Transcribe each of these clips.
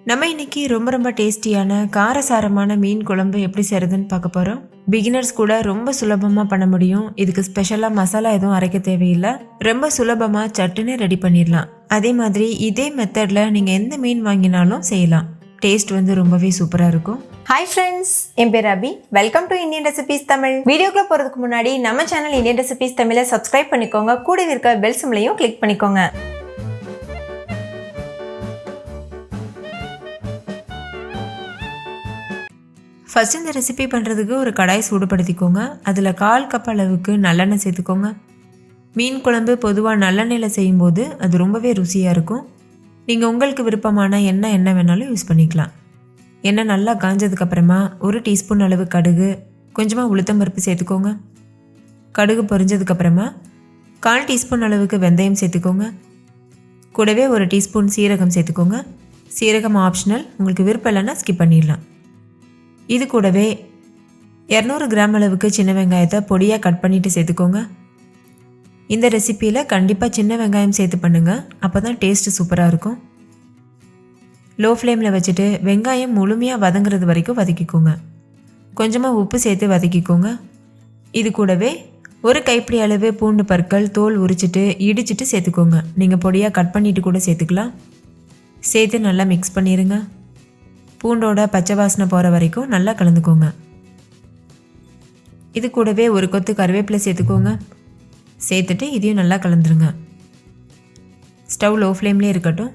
நம்ம இன்னைக்கு ரொம்ப டேஸ்டியான காரசாரமான மீன் குழம்பு எப்படி செய்யறதுன்னு பார்க்க போகிறோம். பிகினர்ஸ் கூட ரொம்ப சுலபமாக பண்ண முடியும். இதுக்கு ஸ்பெஷலாக மசாலா எதுவும் அரைக்க தேவையில்லை. ரொம்ப சுலபமாக சட்டுன்னு ரெடி பண்ணிடலாம். அதே மாதிரி இதே மெத்தடில் நீங்கள் எந்த மீன் வாங்கினாலும் செய்யலாம். டேஸ்ட் ரொம்பவே சூப்பராக இருக்கும். ஹாய் ஃப்ரெண்ட்ஸ், என் பேர் Abhi. Welcome to Indian recipes Tamil. வீடியோக்குள்ள போகிறதுக்கு முன்னாடி நம்ம சேனல் இந்தியன் ரெசிபீஸ் தமிழை சப்ஸ்கிரைப் பண்ணிக்கோங்க. கூட இருக்க பெல் சிம்லையும் கிளிக் பண்ணிக்கோங்க. ஃபஸ்ட் இந்த ரெசிபி பண்ணுறதுக்கு ஒரு கடாய் சூடுபடுத்திக்கோங்க. அதில் 1/4 கப் அளவுக்கு நல்லெண்ணெய் சேர்த்துக்கோங்க. மீன் குழம்பு பொதுவாக நல்லெண்ணெயில் செய்யும்போது அது ரொம்பவே ருசியாக இருக்கும். நீங்கள் உங்களுக்கு விருப்பமான எண்ணெய் வேணாலும் யூஸ் பண்ணிக்கலாம். எண்ணெய் நல்லா காஞ்சதுக்கப்புறமா 1 டீஸ்பூன் அளவு கடுகு, கொஞ்சமாக உளுத்தம்பருப்பு சேர்த்துக்கோங்க. கடுகு பொரிஞ்சதுக்கப்புறமா 1/4 டீஸ்பூன் அளவுக்கு வெந்தயம் சேர்த்துக்கோங்க. கூடவே 1 டீஸ்பூன் சீரகம் சேர்த்துக்கோங்க. சீரகம் ஆப்ஷனல், உங்களுக்கு விருப்பம் இல்லைன்னா ஸ்கிப் பண்ணிடலாம். இது கூடவே 200 கிராம் அளவுக்கு சின்ன வெங்காயத்தை பொடியாக கட் பண்ணிவிட்டு சேர்த்துக்கோங்க. இந்த ரெசிப்பியில் கண்டிப்பாக சின்ன வெங்காயம் சேர்த்து பண்ணுங்கள், அப்போ தான் டேஸ்ட்டு சூப்பராக இருக்கும். லோ ஃப்ளேமில் வச்சுட்டு வெங்காயம் முழுமையாக வதங்குறது வரைக்கும் வதக்கிக்கோங்க. கொஞ்சமாக உப்பு சேர்த்து வதக்கிக்கோங்க. இது கூடவே 1 கைப்பிடி அளவு பூண்டு பற்கள் தோல் உரிச்சிட்டு இடிச்சிட்டு சேர்த்துக்கோங்க. நீங்கள் பொடியாக கட் பண்ணிவிட்டு கூட சேர்த்துக்கலாம். சேர்த்து நல்லா மிக்ஸ் பண்ணிடுங்க. பூண்டோட பச்சை வாசனை போகிற வரைக்கும் நல்லா கலந்துக்கோங்க. இது கூடவே 1 கொத்து கருவேப்பிலை சேர்த்துக்கோங்க. சேர்த்துட்டு இதையும் நல்லா கலந்துருங்க. ஸ்டவ் லோ ஃப்ளேம்லேயே இருக்கட்டும்.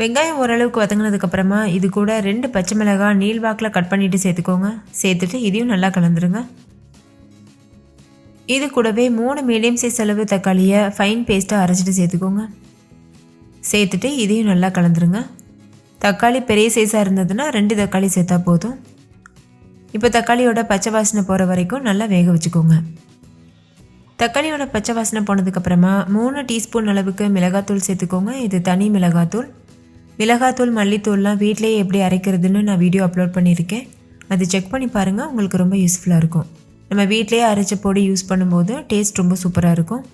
வெங்காயம் ஓரளவுக்கு வதங்கினதுக்கப்புறமா இது கூட 2 பச்சை மிளகாய் நீள்வாக்கில் கட் பண்ணிவிட்டு சேர்த்துக்கோங்க. சேர்த்துட்டு இதையும் நல்லா கலந்துருங்க. இது கூடவே 3 மீடியம் சைஸ் அளவு தக்காளியை ஃபைன் பேஸ்ட்டாக அரைச்சிட்டு சேர்த்துக்கோங்க. சேர்த்துட்டு இதையும் நல்லா கலந்துருங்க. தக்காளி பெரிய சைஸாக இருந்ததுன்னா 2 தக்காளி சேர்த்தா போதும். இப்போ தக்காளியோட பச்சை வாசனை போகிற வரைக்கும் நல்லா வேக வச்சுக்கோங்க. தக்காளியோட பச்சை வாசனை போனதுக்கப்புறமா 3 டீஸ்பூன் அளவுக்கு மிளகாத்தூள் சேர்த்துக்கோங்க. இது தனி மிளகாத்தூள். மிளகாத்தூள் மல்லித்தூள்லாம் வீட்டிலேயே எப்படி அரைக்கிறதுன்னு நான் வீடியோ அப்லோட் பண்ணியிருக்கேன். அது செக் பண்ணி பாருங்கள், உங்களுக்கு ரொம்ப யூஸ்ஃபுல்லாக இருக்கும். நம்ம வீட்டிலேயே அரைச்ச பொடி யூஸ் பண்ணும்போது டேஸ்ட் ரொம்ப சூப்பராக இருக்கும்.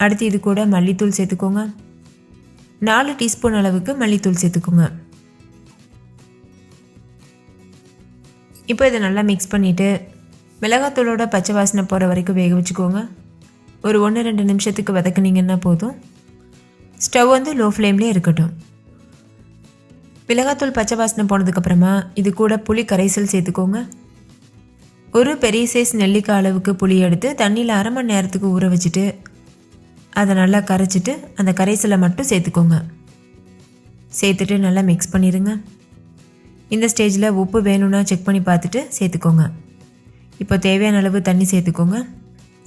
அடுத்து இது கூட மல்லித்தூள் சேர்த்துக்கோங்க. 4 டீஸ்பூன் அளவுக்கு மல்லித்தூள் சேர்த்துக்கோங்க. இப்போ இதை நல்லா மிக்ஸ் பண்ணிவிட்டு மிளகாத்தூளோட பச்சை வாசனை போகிற வரைக்கும் வேக வச்சுக்கோங்க. ஒரு 1-2 நிமிஷத்துக்கு வதக்குனீங்கன்னா போதும். ஸ்டவ் லோ ஃப்ளேம்லேயே இருக்கட்டும். மிளகாத்தூள் பச்சை வாசனை போனதுக்கப்புறமா இது கூட புளி கரைசல் சேர்த்துக்கோங்க. ஒரு பெரிய சைஸ் நெல்லிக்காய் அளவுக்கு புளி எடுத்து தண்ணியில் 1/2 மணி நேரத்துக்கு ஊற வச்சுட்டு அதை நல்லா கரைச்சிட்டு அந்த கரைசலை மட்டும் சேர்த்துக்கோங்க. சேர்த்துட்டு நல்லா மிக்ஸ் பண்ணிடுங்க. இந்த ஸ்டேஜில் உப்பு வேணும்னா செக் பண்ணி பார்த்துட்டு சேர்த்துக்கோங்க. இப்போ தேவையான அளவு தண்ணி சேர்த்துக்கோங்க.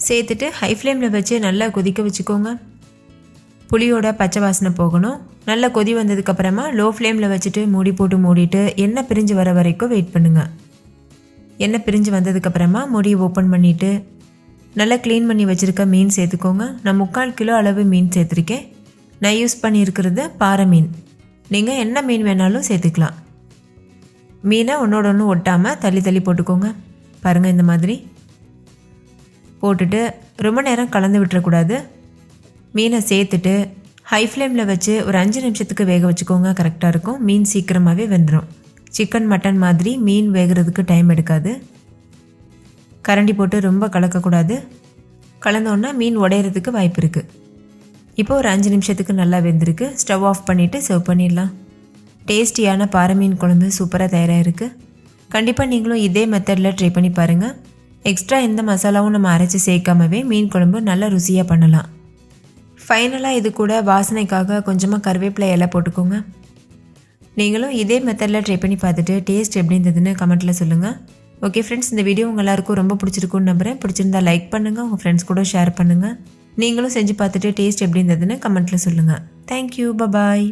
சேர்த்துட்டு ஹை ஃப்ளேமில் வச்சு நல்லா கொதிக்க வச்சுக்கோங்க. புளியோட பச்சை வாசனை போகணும். நல்லா கொதி வந்ததுக்கப்புறமா லோ ஃப்ளேமில் வச்சுட்டு மூடி போட்டு மூடிட்டு எண்ணெய் பிரிஞ்சு வர வரைக்கும் வெயிட் பண்ணுங்கள். எண்ணெய் பிரிஞ்சு வந்ததுக்கப்புறமா மூடியை ஓப்பன் பண்ணிவிட்டு நல்லா க்ளீன் பண்ணி வச்சுருக்க மீன் சேர்த்துக்கோங்க. நான் 3/4 கிலோ அளவு மீன் சேர்த்துருக்கேன். நான் யூஸ் பண்ணியிருக்கிறது பாறை மீன். நீங்கள் என்ன மீன் வேணாலும் சேர்த்துக்கலாம். மீனை ஒன்றோட ஒன்று ஒட்டாமல் தள்ளி போட்டுக்கோங்க. பாருங்கள், இந்த மாதிரி போட்டுட்டு ரொம்ப நேரம் கலந்து விட்டுறக்கூடாது. மீனை சேர்த்துட்டு ஹை ஃப்ளேமில் வச்சு ஒரு 5 நிமிஷத்துக்கு வேக வச்சுக்கோங்க. கரெக்டாக இருக்கும். மீன் சீக்கிரமாகவே வெந்துடும். சிக்கன் மட்டன் மாதிரி மீன் வேகிறதுக்கு டைம் எடுக்காது. கரண்டி போட்டு ரொம்ப கலக்கக்கூடாது. கலந்தோன்னா மீன் உடையிறதுக்கு வாய்ப்பு இருக்குது. இப்போ ஒரு 5 நிமிஷத்துக்கு நல்லா வெந்திருக்கு. ஸ்டவ் ஆஃப் பண்ணிவிட்டு சர்வ் பண்ணிடலாம். டேஸ்டியான பாறை மீன் குழம்பு சூப்பராக தயாராக இருக்குது. கண்டிப்பாக நீங்களும் இதே மெத்தடில் ட்ரை பண்ணி பாருங்கள். எக்ஸ்ட்ரா எந்த மசாலாவும் நம்ம அரைச்சி சேர்க்காமவே மீன் குழம்பு நல்லா ருசியாக பண்ணலாம். ஃபைனலாக இது கூட வாசனைக்காக கொஞ்சமாக கருவேப்பிலை இலை போட்டுக்கோங்க. நீங்களும் இதே மெத்தடில் ட்ரை பண்ணி பார்த்துட்டு டேஸ்ட் எப்படி இருந்ததுன்னு கமெண்ட்டில் சொல்லுங்கள். ஓகே ஃப்ரெண்ட்ஸ், இந்த வீடியோ உங்கள் எல்லாருக்கும் ரொம்ப பிடிச்சிருக்குன்னு நம்புகிறேன். பிடிச்சிருந்தா லைக் பண்ணுங்கள், உங்கள் ஃப்ரெண்ட்ஸ் கூட ஷேர் பண்ணுங்கள். நீங்களும் செஞ்சு பார்த்துட்டு டேஸ்ட் எப்படி இருந்ததுன்னு கமெண்ட்டில் சொல்லுங்கள். தேங்க்யூ, பாய்.